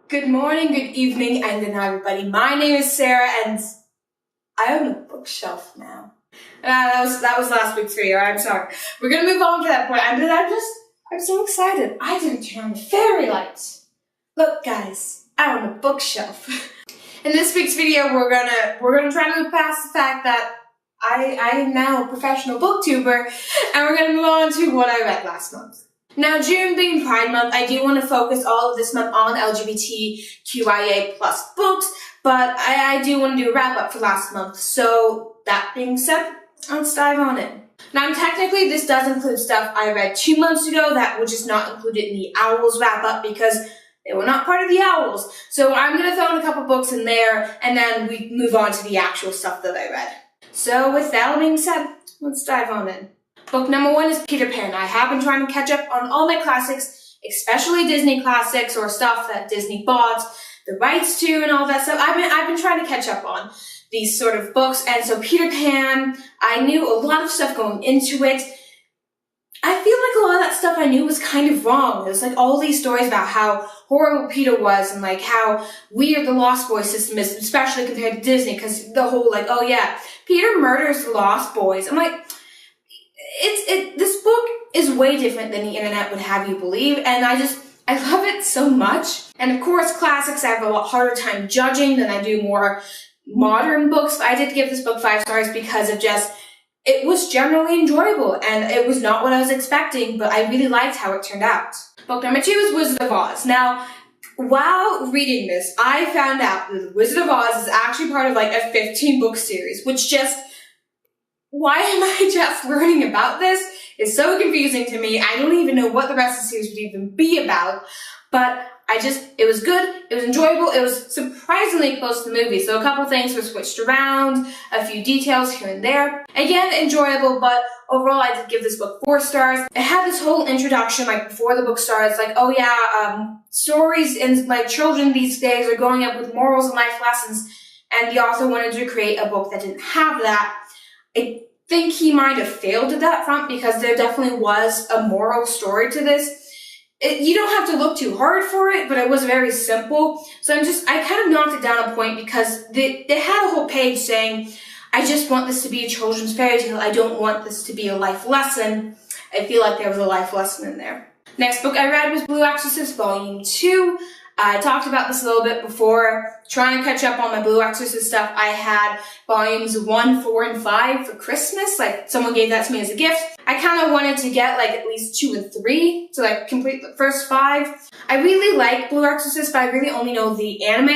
Good morning, good evening, and good night, everybody. My name is Sarah, and I own a bookshelf now. That was last week's video. I'm sorry. We're gonna move on to that point. I'm so excited. I didn't turn on the fairy lights. Look, guys, I own a bookshelf. In this week's video, we're gonna try to move past the fact that I am now a professional booktuber, and we're gonna move on to what I read last month. Now, June being Pride Month, I do want to focus all of this month on LGBTQIA+ books, but I do want to do a wrap-up for last month. So, that being said, let's dive on in. Now, technically, this does include stuff I read 2 months ago that was just not included in the Owls wrap-up because they were not part of the Owls. So, I'm going to throw in a couple books in there, and then we move on to the actual stuff that I read. So, with that being said, let's dive on in. Book number 1 is Peter Pan. I have been trying to catch up on all my classics, especially Disney classics or stuff that Disney bought the rights to and all that stuff. I've been trying to catch up on these sort of books, and so Peter Pan, I knew a lot of stuff going into it. I feel like a lot of that stuff I knew was kind of wrong. It was like all these stories about how horrible Peter was and like how weird the Lost Boys system is, especially compared to Disney, because the whole like, oh yeah, Peter murders the Lost Boys. I'm like, this book is way different than the internet would have you believe, and I love it so much. And of course, classics I have a lot harder time judging than I do more modern books, but I did give this book 5 stars because of it was generally enjoyable, and it was not what I was expecting, but I really liked how it turned out. Book number 2 is Wizard of Oz. Now, while reading this, I found out that Wizard of Oz is actually part of like a 15-book series, which why am I just learning about this? It's so confusing to me. I don't even know what the rest of the series would even be about, but it was good, it was enjoyable, it was surprisingly close to the movie, so a couple things were switched around, a few details here and there. Again, enjoyable, but overall I did give this book 4 stars. It had this whole introduction, like before the book starts, like, oh yeah, stories and like children these days are growing up with morals and life lessons, and the author wanted to create a book that didn't have that. I think he might have failed at that front because there definitely was a moral story to this. You don't have to look too hard for it, but it was very simple. So I kind of knocked it down a point because they had a whole page saying, I just want this to be a children's fairy tale. I don't want this to be a life lesson. I feel like there was a life lesson in there. Next book I read was Blue Exorcist Volume 2. I talked about this a little bit before. Trying to catch up on my Blue Exorcist stuff. I had volumes 1, 4, and 5 for Christmas. Like, someone gave that to me as a gift. I kind of wanted to get, like, at least 2 and 3 to, like, complete the first 5. I really like Blue Exorcist, but I really only know the anime.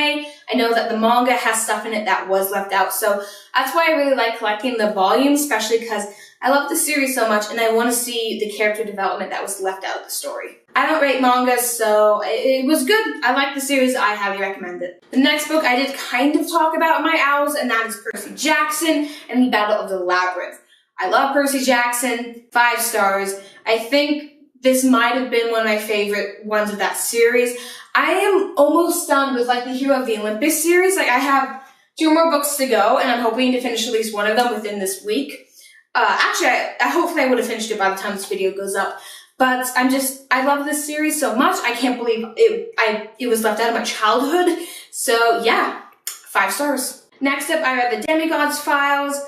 I know that the manga has stuff in it that was left out. So that's why I really like collecting the volumes, especially because I love the series so much, and I want to see the character development that was left out of the story. I don't rate mangas, so it was good. I like the series. I highly recommend it. The next book I did kind of talk about in my Owls, and that is Percy Jackson and the Battle of the Labyrinth. I love Percy Jackson, 5 stars. I think this might have been one of my favorite ones of that series. I am almost done with like the Hero of the Olympus series. Like I have 2 more books to go, and I'm hoping to finish at least one of them within this week. Actually, I hopefully I would have finished it by the time this video goes up. But I love this series so much. I can't believe it was left out of my childhood. So yeah, 5 stars. Next up, I read The Demigods Files,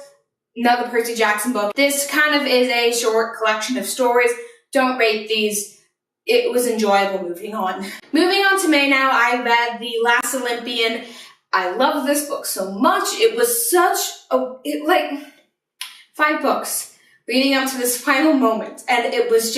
another Percy Jackson book. This kind of is a short collection of stories. Don't rate these. It was enjoyable. Moving on. Moving on to May now, I read The Last Olympian. I love this book so much. It was such a, 5 books leading up to this final moment, and it was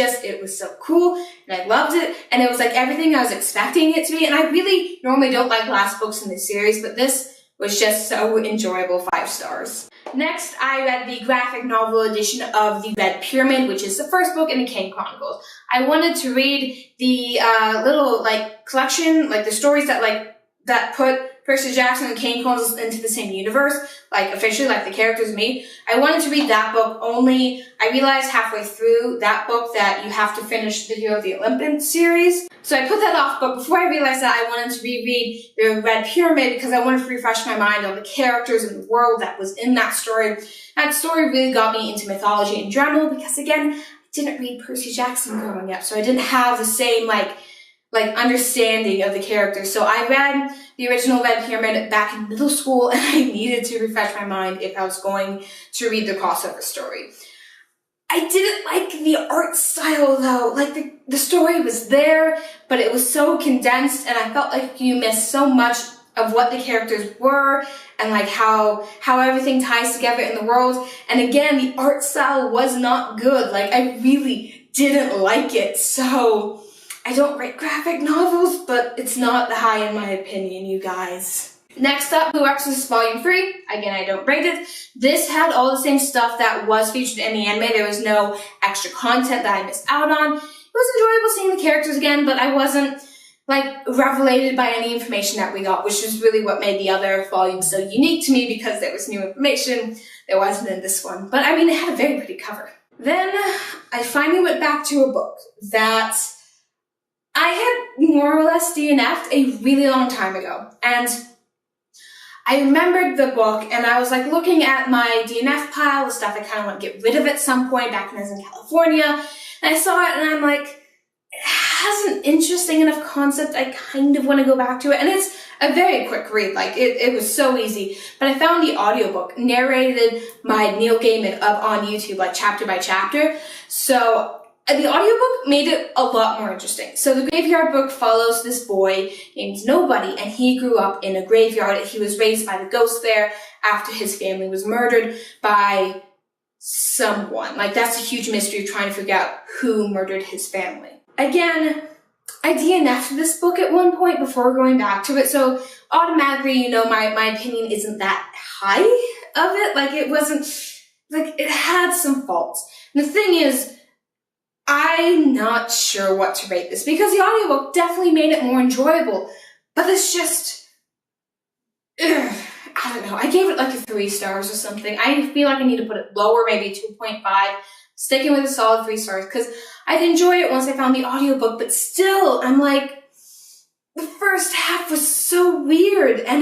so cool, and I loved it, and it was like everything I was expecting it to be, and I really normally don't like last books in this series, but this was just so enjoyable, 5 stars. Next, I read the graphic novel edition of The Red Pyramid, which is the first book in the Kane Chronicles. I wanted to read the little collection, the stories that put Percy Jackson and Kane Chronicles into the same universe, officially, the characters meet. I wanted to read that book, only I realized halfway through that book that you have to finish the Hero of the Olympus series. So I put that off, but before I realized that, I wanted to reread The Red Pyramid because I wanted to refresh my mind on the characters and the world that was in that story. That story really got me into mythology in general because, again, I didn't read Percy Jackson growing up, so I didn't have the same, understanding of the characters. So I read the original Red Pyramid back in middle school, and I needed to refresh my mind if I was going to read the crossover story. I didn't like the art style though. The story was there, but it was so condensed, and I felt like you missed so much of what the characters were and how everything ties together in the world. And again, the art style was not good. I really didn't like it. So I don't rate graphic novels, but it's not high in my opinion, you guys. Next up, Blue Exorcist Volume 3. Again, I don't rate it. This had all the same stuff that was featured in the anime. There was no extra content that I missed out on. It was enjoyable seeing the characters again, but I wasn't revelated by any information that we got, which is really what made the other volumes so unique to me, because there was new information that wasn't in this one. But I mean, it had a very pretty cover. Then I finally went back to a book that I had more or less DNF'd a really long time ago. And I remembered the book, and I was looking at my DNF pile, the stuff I kind of want to get rid of at some point back when I was in California. And I saw it, and I'm like, it has an interesting enough concept. I kind of want to go back to it. And it's a very quick read. It was so easy. But I found the audiobook narrated by Neil Gaiman up on YouTube, chapter by chapter. So the audiobook made it a lot more interesting. So the Graveyard Book follows this boy named Nobody, and he grew up in a graveyard. He was raised by the ghost there after his family was murdered by someone. That's a huge mystery of trying to figure out who murdered his family. Again, I DNF'd this book at one point before going back to it, so automatically, my opinion isn't that high of it. It wasn't, it had some faults. And the thing is, I'm not sure what to rate this, because the audiobook definitely made it more enjoyable, but it's just, I don't know, I gave it a 3 stars or something. I feel like I need to put it lower, maybe 2.5, sticking with a solid 3 stars, because I'd enjoy it once I found the audiobook, but still, I'm the first half was so weird, and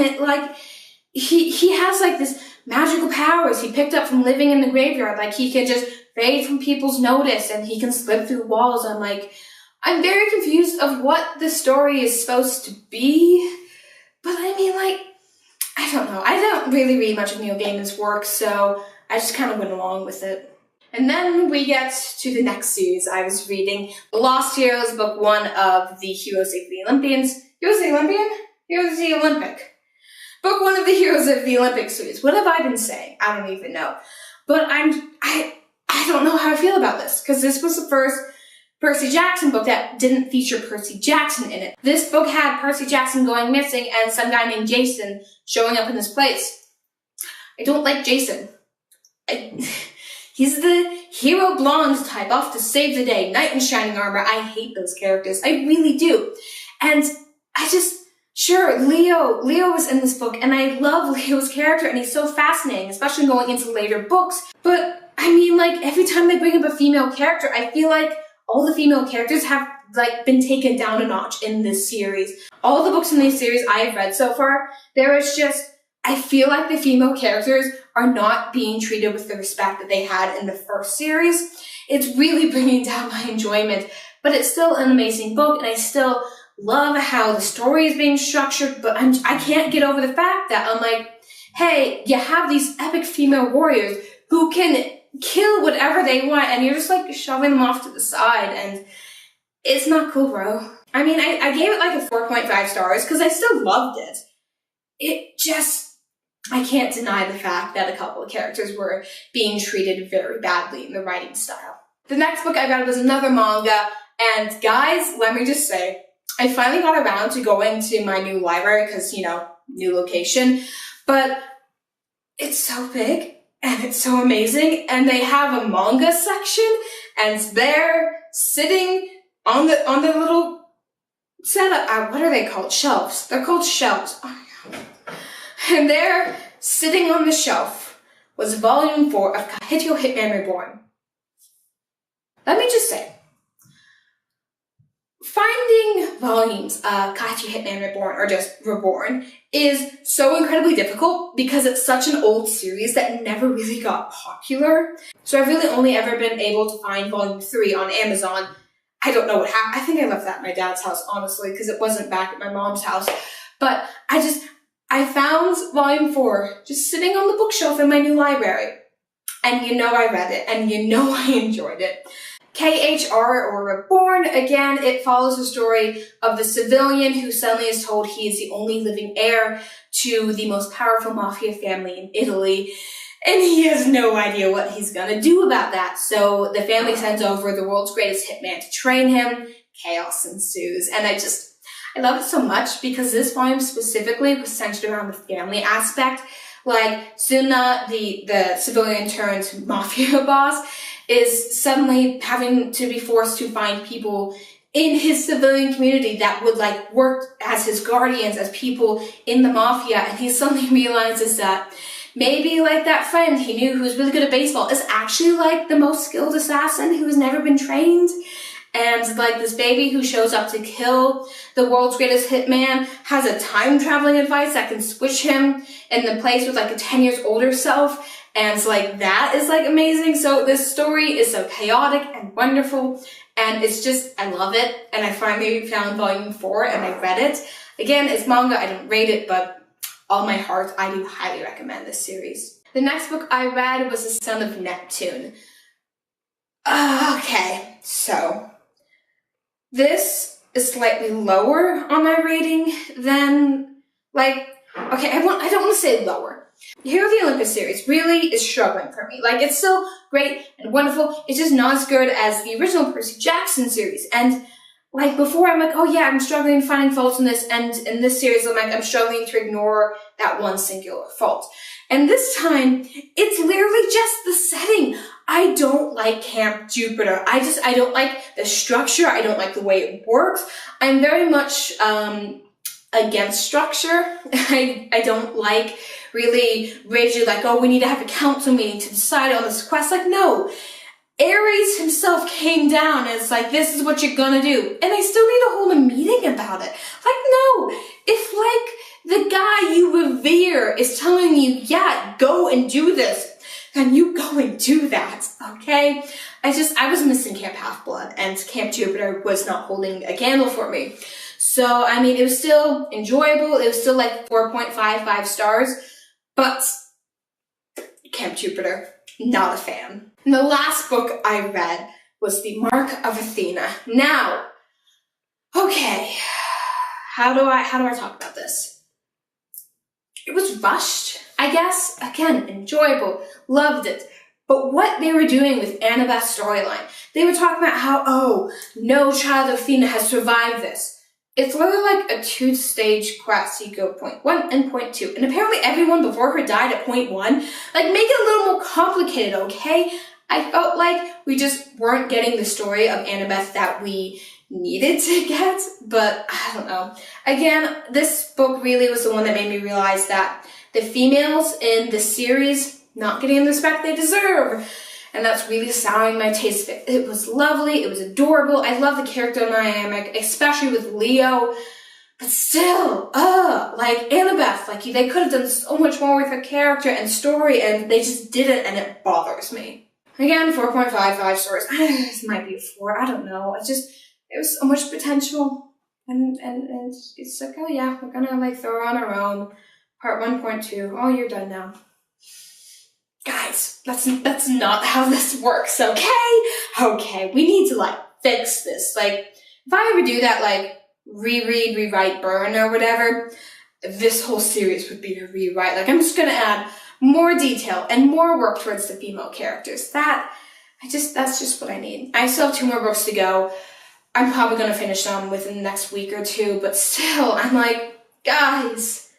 he has this magical powers he picked up from living in the graveyard. He can just fade from people's notice, and he can slip through walls. I'm very confused of what the story is supposed to be, but I mean, I don't know. I don't really read much of Neil Gaiman's work, so I just kind of went along with it. And then we get to the next series I was reading, The Lost Heroes, book 1 of the Heroes of the Olympians. Heroes of the Olympian? Heroes of the Olympic. Book 1 of the Heroes of the Olympic series. What have I been saying? I don't even know. But I don't know how I feel about this, because this was the first Percy Jackson book that didn't feature Percy Jackson in it. This book had Percy Jackson going missing and some guy named Jason showing up in his place. I don't like Jason. He's the hero blonde type, off to save the day, knight in shining armor. I hate those characters. I really do. And sure, Leo was in this book, and I love Leo's character, and he's so fascinating, especially going into later books. But, I mean, every time they bring up a female character, I feel like all the female characters have, been taken down a notch in this series. All the books in this series I have read so far, there is just, I feel like the female characters are not being treated with the respect that they had in the first series. It's really bringing down my enjoyment, but it's still an amazing book, and I still love how the story is being structured, but I can't get over the fact that I'm hey, you have these epic female warriors who can kill whatever they want, and you're just shoving them off to the side, and it's not cool, bro. I mean, I gave it a 4.5 stars because I still loved it. It just, I can't deny the fact that a couple of characters were being treated very badly in the writing style. The next book I got was another manga, and guys, let me just say, I finally got around to going to my new library because, new location, but it's so big and it's so amazing, and they have a manga section, and they're sitting on the little setup. What are they called? Shelves. They're called shelves. Oh my God. And there, sitting on the shelf, was Volume 4 of Kaito Hitman Reborn. Let me just say, finding volumes of Kaito Hitman Reborn, or just Reborn, is so incredibly difficult because it's such an old series that never really got popular. So I've really only ever been able to find Volume 3 on Amazon. I don't know what happened. I think I left that at my dad's house, honestly, because it wasn't back at my mom's house. But I found volume 4 just sitting on the bookshelf in my new library. And you know I read it, and you know I enjoyed it. KHR, or Reborn, again, it follows the story of the civilian who suddenly is told he is the only living heir to the most powerful mafia family in Italy. And he has no idea what he's gonna do about that. So the family sends over the world's greatest hitman to train him. Chaos ensues. And I love it so much because this volume specifically was centered around the family aspect. Like, Suna, the civilian turned mafia boss, is suddenly having to be forced to find people in his civilian community that would, like, work as his guardians, as people in the mafia. And he suddenly realizes that maybe, like, that friend he knew who was really good at baseball is actually, like, the most skilled assassin who has never been trained. And, like, this baby who shows up to kill the world's greatest hitman has a time-traveling device that can switch him in the place with, like, a 10 years older self. And, like, that is, like, amazing. So this story is so chaotic and wonderful. And it's just, I love it. And I finally found volume 4 and I read it. Again, it's manga. I didn't rate it, but all my heart, I do highly recommend this series. The next book I read was The Son of Neptune. Okay, so this is slightly lower on my rating than, like, okay, I don't want to say lower. Hero of the Olympus series really is struggling for me. Like, it's still great and wonderful. It's just not as good as the original Percy Jackson series. And, like, before I'm like, oh yeah, I'm struggling finding faults in this. And in this series, I'm struggling to ignore that one singular fault. And this time, it's literally just the setting. I don't like Camp Jupiter. I don't like the structure. I don't like the way it works. I'm very much, against structure. I don't like really rigid, like, oh, we need to have a council meeting to decide on this quest. Like, no. Ares himself came down and it's like, this is what you're gonna do. And I still need to hold a meeting about it. Like, no. If, like, the guy you revere is telling you, yeah, go and do this, then you go and do that, okay? I was missing Camp Half-Blood, and Camp Jupiter was not holding a candle for me. So, I mean, it was still enjoyable. It was still like 4.55 stars, but Camp Jupiter, not a fan. And the last book I read was The Mark of Athena. Now, okay, how do I talk about this? It was rushed, I guess. Again, enjoyable, loved it. But what they were doing with Annabeth's storyline, they were talking about how, oh, no child of Athena has survived this. It's literally like a 2-stage quest. You go point 1 and point 2. And apparently everyone before her died at point 1. Like, make it a little more complicated, okay? I felt like we just weren't getting the story of Annabeth that we needed to get, but I don't know. Again, this book really was the one that made me realize that the females in the series not getting the respect they deserve. And that's really souring my taste. It was lovely. It was adorable. I love the character dynamic, especially with Leo. But still, like Annabeth, like they could have done so much more with her character and story, and they just didn't, and it bothers me. Again, 4.55 stars. This might be a 4. I don't know. It was so much potential, and it's like, oh yeah, we're gonna like throw her on our own. Part 1.2. Oh, you're done now. Guys, that's not how this works, okay? Okay, we need to, like, fix this. Like, if I ever do that, like, reread, rewrite, burn, or whatever, this whole series would be a rewrite. Like, I'm just gonna add more detail and more work towards the female characters. That's just what I need. I still have 2 more books to go. I'm probably gonna finish them within the next week or 2, but still, I'm like, guys,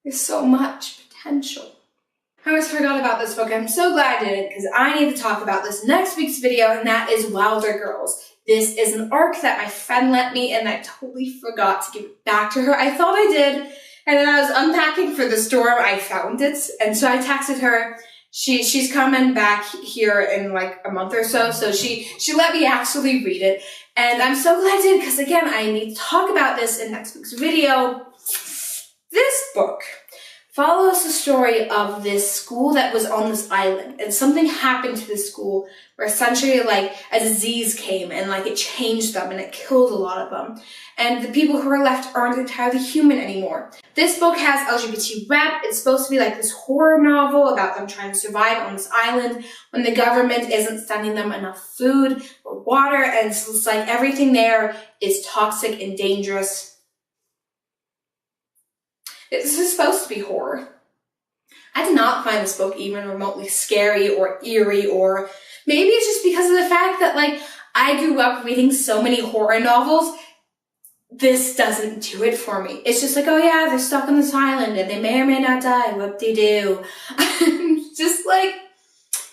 there's so much potential. I almost forgot about this book. I'm so glad I did it because I need to talk about this next week's video, and that is Wilder Girls. This is an arc that my friend lent me, and I totally forgot to give it back to her. I thought I did, and then I was unpacking for the storm. I found it, and so I texted her. She's coming back here in like a month or so, so she let me actually read it, and I'm so glad I did because again, I need to talk about this in next week's video. This book follows the story of this school that was on this island, and something happened to this school where essentially like a disease came and like it changed them and it killed a lot of them. And the people who are left aren't entirely human anymore. This book has LGBT rep. It's supposed to be like this horror novel about them trying to survive on this island when the government isn't sending them enough food or water, and so it's like everything there is toxic and dangerous. This is supposed to be horror. I did not find this book even remotely scary or eerie, or maybe it's just because of the fact that like I grew up reading so many horror novels. This doesn't do it for me. It's just like, oh yeah, they're stuck on this island and they may or may not die. Whoop-de-doo. Just like,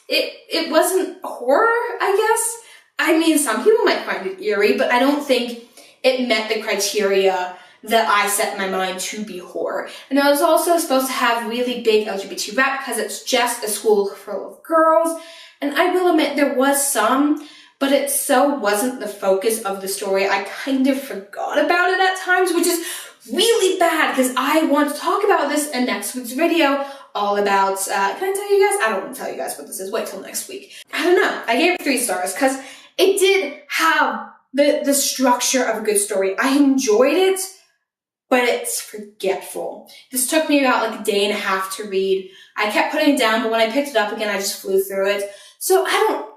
it wasn't horror, I guess. I mean, some people might find it eerie, but I don't think it met the criteria that I set in my mind to be horror. And it was also supposed to have really big LGBT rep because it's just a school full of girls. And I will admit there was some, but it so wasn't the focus of the story. I kind of forgot about it at times, which is really bad because I want to talk about this in next week's video all about, can I tell you guys? I don't want to tell you guys what this is. Wait till next week. I don't know. I gave it 3 stars because it did have the structure of a good story. I enjoyed it, but it's forgetful. This took me about like a day and a half to read. I kept putting it down, but when I picked it up again, I just flew through it. So I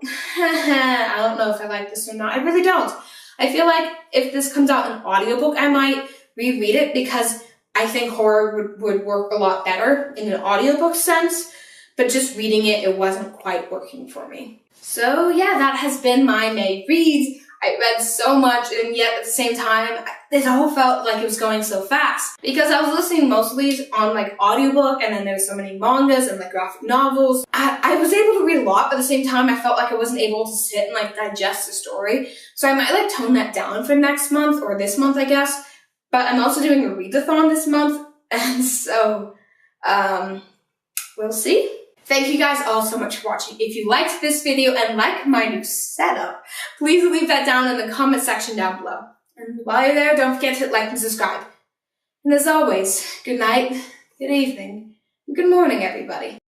don't know if I like this or not. I really don't. I feel like if this comes out in audiobook, I might reread it because I think horror would work a lot better in an audiobook sense, but just reading it, it wasn't quite working for me. So yeah, that has been my May reads. I read so much, and yet at the same time, it all felt like it was going so fast. Because I was listening mostly on like audiobook, and then there was so many mangas and like graphic novels. I was able to read a lot, but at the same time, I felt like I wasn't able to sit and like digest the story. So I might like tone that down for next month, or this month, I guess. But I'm also doing a readathon this month, and so, we'll see. Thank you guys all so much for watching. If you liked this video and like my new setup, please leave that down in the comment section down below. And while you're there, don't forget to hit like and subscribe. And as always, good night, good evening, and good morning, everybody.